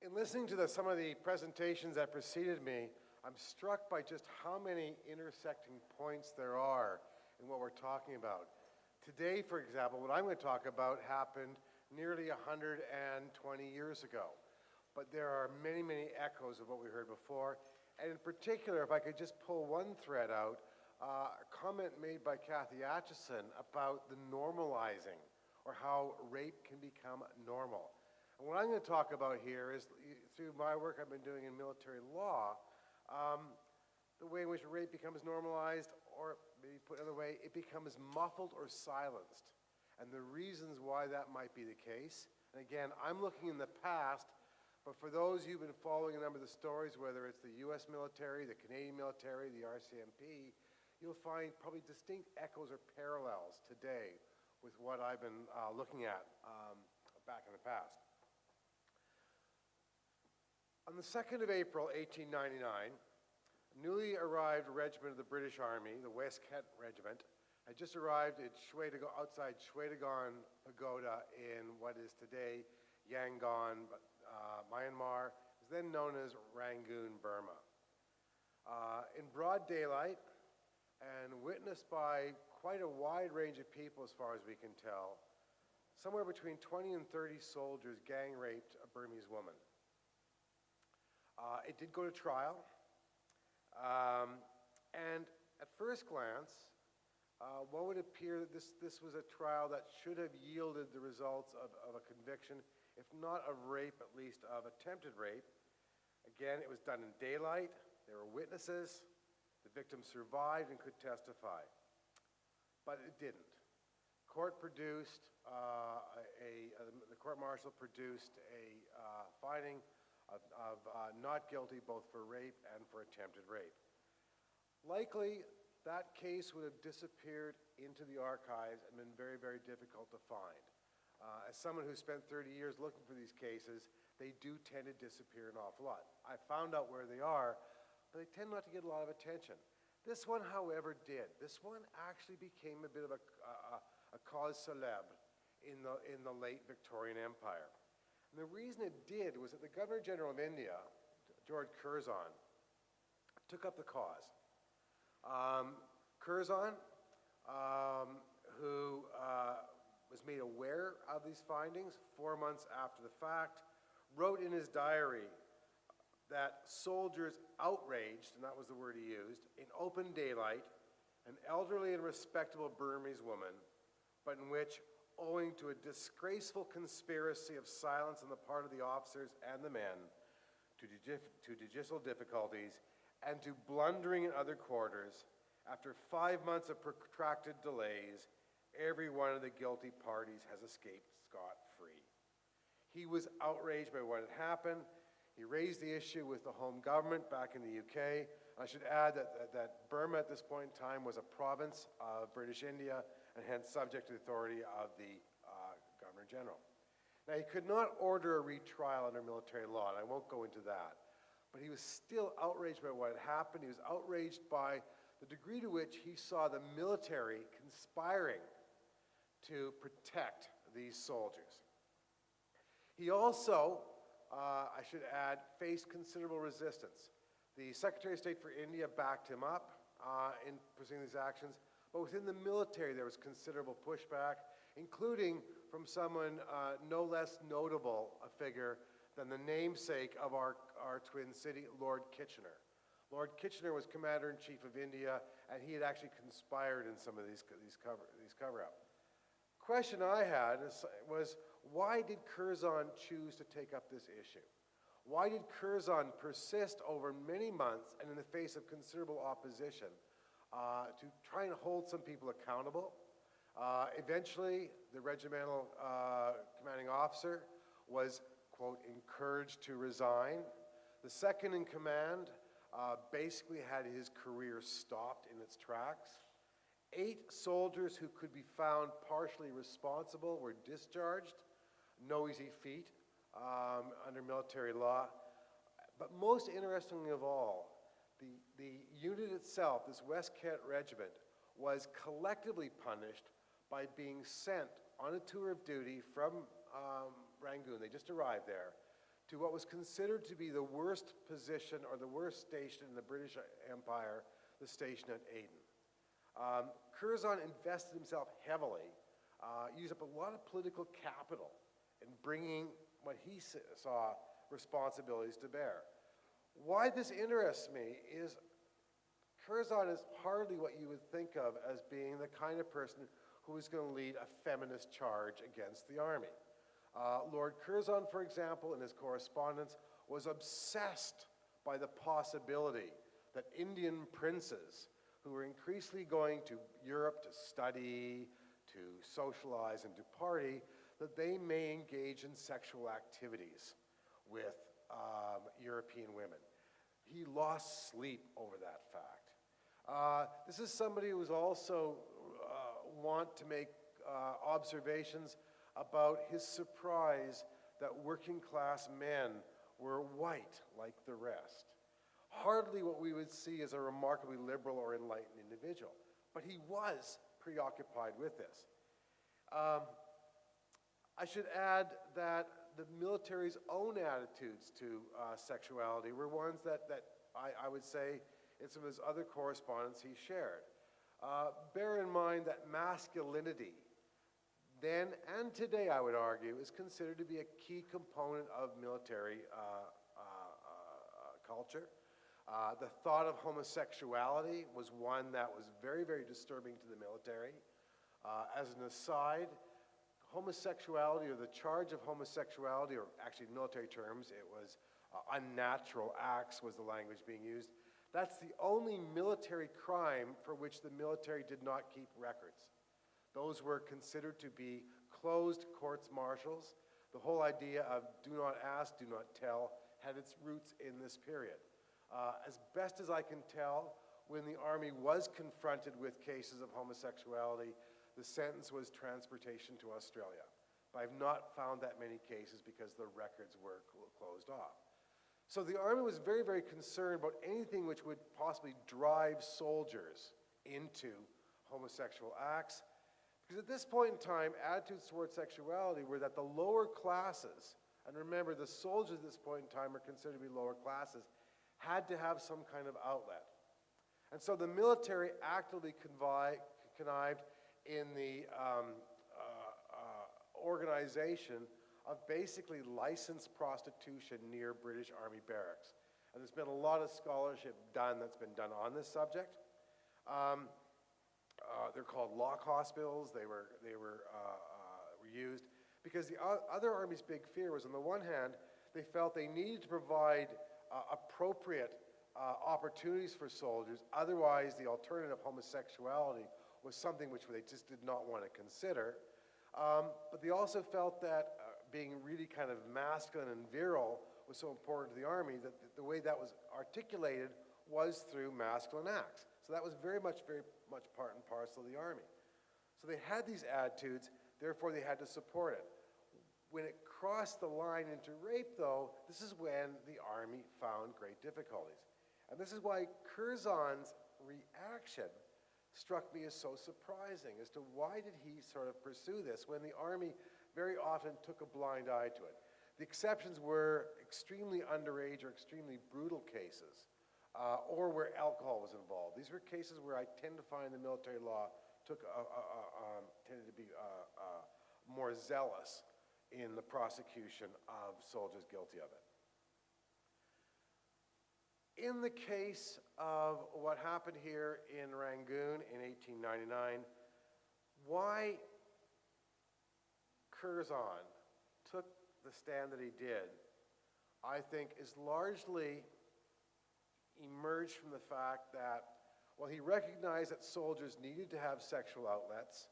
In listening to some of the presentations that preceded me, I'm struck by just how many intersecting points there are in what we're talking about. Today, for example, what I'm going to talk about happened nearly 120 years ago. But there are many, many echoes of what we heard before. And in particular, if I could just pull one thread out, a comment made by Kathy Atchison about the normalizing, or how rape can become normal. And what I'm going to talk about here is, through my work I've been doing in military law, the way in which rape becomes normalized, or maybe put another way, it becomes muffled or silenced, and the reasons why that might be the case. And again, I'm looking in the past, but for those who've been following a number of the stories, whether it's the US military, the Canadian military, the RCMP, you'll find probably distinct echoes or parallels today with what I've been looking at back in the past. On the 2nd of April, 1899, a newly arrived regiment of the British Army, the West Kent Regiment, had just arrived at outside Shwedagon Pagoda in what is today Yangon, Myanmar. It was then known as Rangoon, Burma. In broad daylight, and witnessed by quite a wide range of people as far as we can tell, somewhere between 20 and 30 soldiers gang raped a Burmese woman. It did go to trial, and at first glance, one would appear that this was a trial that should have yielded the results of a conviction, if not of rape, at least of attempted rape. Again, it was done in daylight, there were witnesses, the victim survived and could testify, but it didn't. The court-martial produced a finding of not guilty both for rape and for attempted rape. Likely, that case would have disappeared into the archives and been very, very difficult to find. As someone who spent 30 years looking for these cases, they do tend to disappear an awful lot. I found out where they are, but they tend not to get a lot of attention. This one, however, did. This one actually became a bit of a cause célèbre in the late Victorian Empire. And the reason it did was that the Governor General of India, George Curzon, took up the cause. Curzon, who was made aware of these findings 4 months after the fact, wrote in his diary that soldiers outraged, and that was the word he used, in open daylight, an elderly and respectable Burmese woman, but in which, owing to a disgraceful conspiracy of silence on the part of the officers and the men, to judicial difficulties, and to blundering in other quarters, after 5 months of protracted delays, every one of the guilty parties has escaped scot-free. He was outraged by what had happened. He raised the issue with the home government back in the UK. I should add that Burma at this point in time was a province of British India and hence subject to the authority of the Governor General. Now, he could not order a retrial under military law, and I won't go into that. But he was still outraged by what had happened. He was outraged by the degree to which he saw the military conspiring to protect these soldiers. He also, I should add, faced considerable resistance. The Secretary of State for India backed him up in pursuing these actions, but within the military there was considerable pushback, including from someone no less notable a figure than the namesake of our twin city, Lord Kitchener. Lord Kitchener was Commander-in-Chief of India, and he had actually conspired in some of these cover-up. Question I had was, why did Curzon choose to take up this issue? Why did Curzon persist over many months and in the face of considerable opposition to try and hold some people accountable? Eventually, the regimental commanding officer was, quote, encouraged to resign. The second in command basically had his career stopped in its tracks. 8 soldiers who could be found partially responsible were discharged. No easy feat under military law. But most interestingly of all, the unit itself, this West Kent Regiment, was collectively punished by being sent on a tour of duty from Rangoon, they just arrived there, to what was considered to be the worst position or the worst station in the British Empire, the station at Aden. Curzon invested himself heavily, used up a lot of political capital in bringing what he saw responsibilities to bear. Why this interests me is Curzon is hardly what you would think of as being the kind of person who is going to lead a feminist charge against the army. Lord Curzon, for example, in his correspondence, was obsessed by the possibility that Indian princes, who were increasingly going to Europe to study, to socialize, and to party, that they may engage in sexual activities with European women. He lost sleep over that fact. This is somebody who was also want to make observations about his surprise that working class men were white like the rest. Hardly what we would see as a remarkably liberal or enlightened individual, but he was preoccupied with this. I should add that the military's own attitudes to sexuality were ones that I would say in some of his other correspondence he shared. Bear in mind that masculinity, then and today I would argue, is considered to be a key component of military culture. The thought of homosexuality was one that was very, very disturbing to the military. As an aside, homosexuality, or the charge of homosexuality, or actually in military terms, it was unnatural acts was the language being used. That's the only military crime for which the military did not keep records. Those were considered to be closed courts-martials. The whole idea of do not ask, do not tell, had its roots in this period. As best as I can tell, when the Army was confronted with cases of homosexuality, the sentence was transportation to Australia. But I've not found that many cases because the records were closed off. So the Army was very, very concerned about anything which would possibly drive soldiers into homosexual acts. Because at this point in time, attitudes towards sexuality were that the lower classes, and remember the soldiers at this point in time are considered to be lower classes, had to have some kind of outlet. And so the military actively connived in the organization of basically licensed prostitution near British Army barracks. And there's been a lot of scholarship that's been done on this subject. They're called lock hospitals. They were used because the other Army's big fear was, on the one hand, they felt they needed to provide appropriate opportunities for soldiers. Otherwise, the alternative of homosexuality was something which they just did not want to consider. But they also felt that being really kind of masculine and virile was so important to the Army that the way that was articulated was through masculine acts. So that was very much part and parcel of the Army. So they had these attitudes, therefore they had to support it. When it crossed the line into rape, though, this is when the Army found great difficulties. And this is why Curzon's reaction struck me as so surprising as to why did he sort of pursue this when the Army very often took a blind eye to it. The exceptions were extremely underage or extremely brutal cases, or where alcohol was involved. These were cases where I tend to find the military law tended to be more zealous in the prosecution of soldiers guilty of it. In the case of what happened here in Rangoon in 1899, why Curzon took the stand that he did, I think, is largely emerged from the fact that, well, he recognized that soldiers needed to have sexual outlets.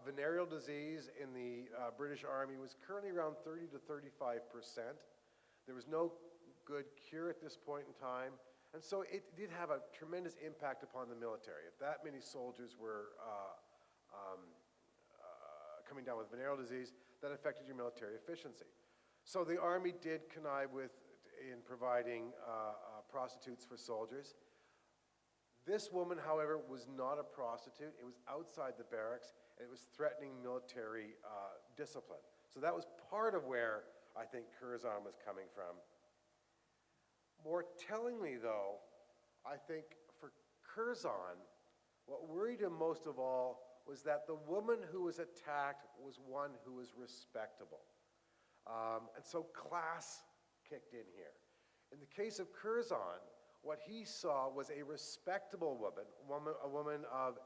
Venereal disease in the British Army was currently around 30 to 35%. There was no good cure at this point in time, and so it did have a tremendous impact upon the military. If that many soldiers were coming down with venereal disease, that affected your military efficiency. So the Army did connive in providing prostitutes for soldiers. This woman, however, was not a prostitute. It was outside the barracks, and it was threatening military discipline. So that was part of where I think Curzon was coming from. More tellingly, though, I think for Curzon, what worried him most of all was that the woman who was attacked was one who was respectable. And so class kicked in here. In the case of Curzon, what he saw was a respectable woman, a woman of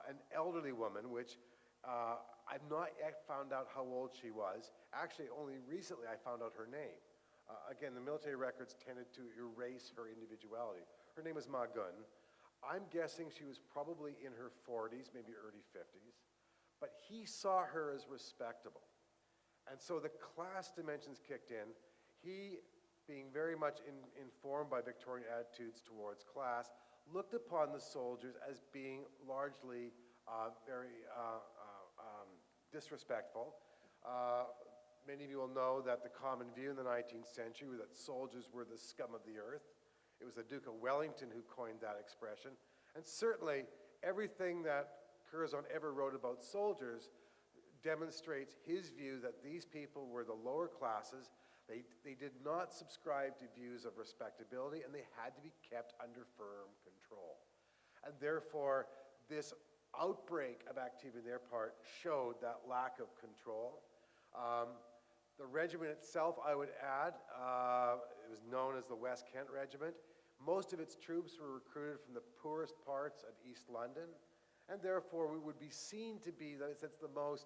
an elderly woman, which I've not yet found out how old she was. Actually, only recently I found out her name. Again, the military records tended to erase her individuality. Her name was Magun. I'm guessing she was probably in her 40s, maybe early 50s, but he saw her as respectable. And so the class dimensions kicked in. He, being very much informed by Victorian attitudes towards class, looked upon the soldiers as being largely very disrespectful. Many of you will know that the common view in the 19th century was that soldiers were the scum of the earth. It was the Duke of Wellington who coined that expression. And certainly, everything that Curzon ever wrote about soldiers demonstrates his view that these people were the lower classes. They did not subscribe to views of respectability, and they had to be kept under firm control. And therefore, this outbreak of activity on their part showed that lack of control. The regiment itself, I would add, it was known as the West Kent Regiment. Most of its troops were recruited from the poorest parts of East London, and therefore we would be seen to be, that it's the most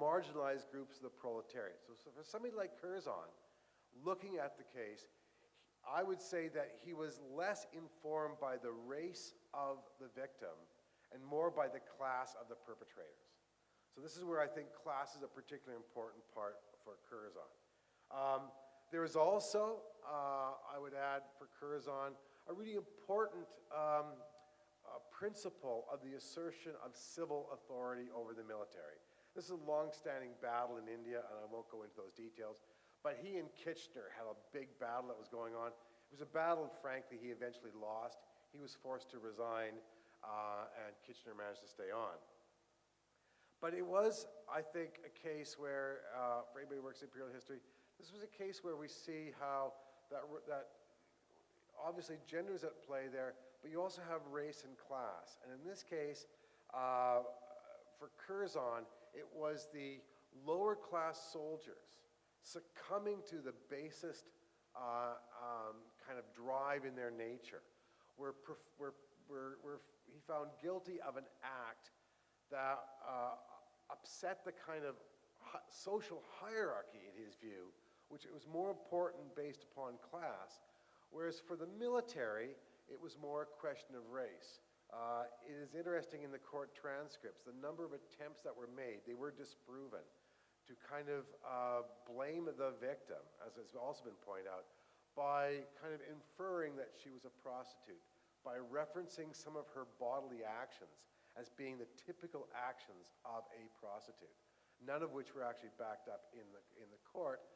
marginalized groups of the proletariat. So for somebody like Curzon, looking at the case, I would say that he was less informed by the race of the victim and more by the class of the perpetrators. So this is where I think class is a particularly important part for Curzon. There is also, I would add for Curzon, a really important principle of the assertion of civil authority over the military. This is a long-standing battle in India, and I won't go into those details, but he and Kitchener had a big battle that was going on. It was a battle, frankly, he eventually lost. He was forced to resign, and Kitchener managed to stay on. But it was, I think, a case where, for anybody who works in imperial history, this was a case where we see how that obviously gender is at play there, but you also have race and class. And in this case, for Curzon, it was the lower class soldiers succumbing to the basest kind of drive in their nature, where he found guilty of an act that upset the kind of social hierarchy in his view, which it was more important based upon class, whereas for the military, it was more a question of race. It is interesting in the court transcripts, the number of attempts that were made, they were disproven, to kind of blame the victim, as has also been pointed out, by kind of inferring that she was a prostitute, by referencing some of her bodily actions as being the typical actions of a prostitute, none of which were actually backed up in the court,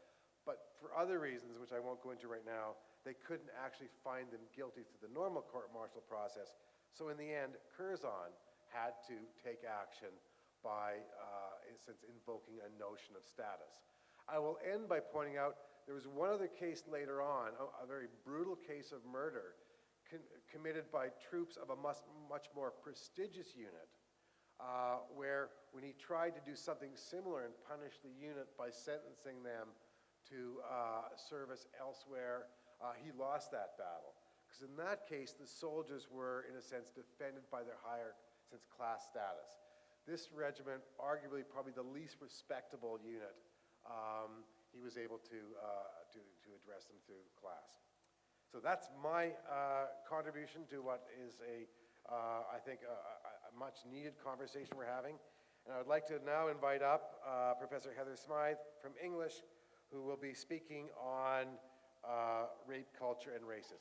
but for other reasons, which I won't go into right now, they couldn't actually find them guilty through the normal court-martial process. So in the end, Curzon had to take action by, since invoking a notion of status. I will end by pointing out there was one other case later on, a very brutal case of murder committed by troops of a much more prestigious unit, where when he tried to do something similar and punish the unit by sentencing them to service elsewhere, he lost that battle. Because in that case, the soldiers were, in a sense, defended by their higher class status. This regiment, arguably probably the least respectable unit, he was able to address them through class. So that's my contribution to what is I think, a much needed conversation we're having. And I would like to now invite up Professor Heather Smythe from English, who will be speaking on rape culture and racism.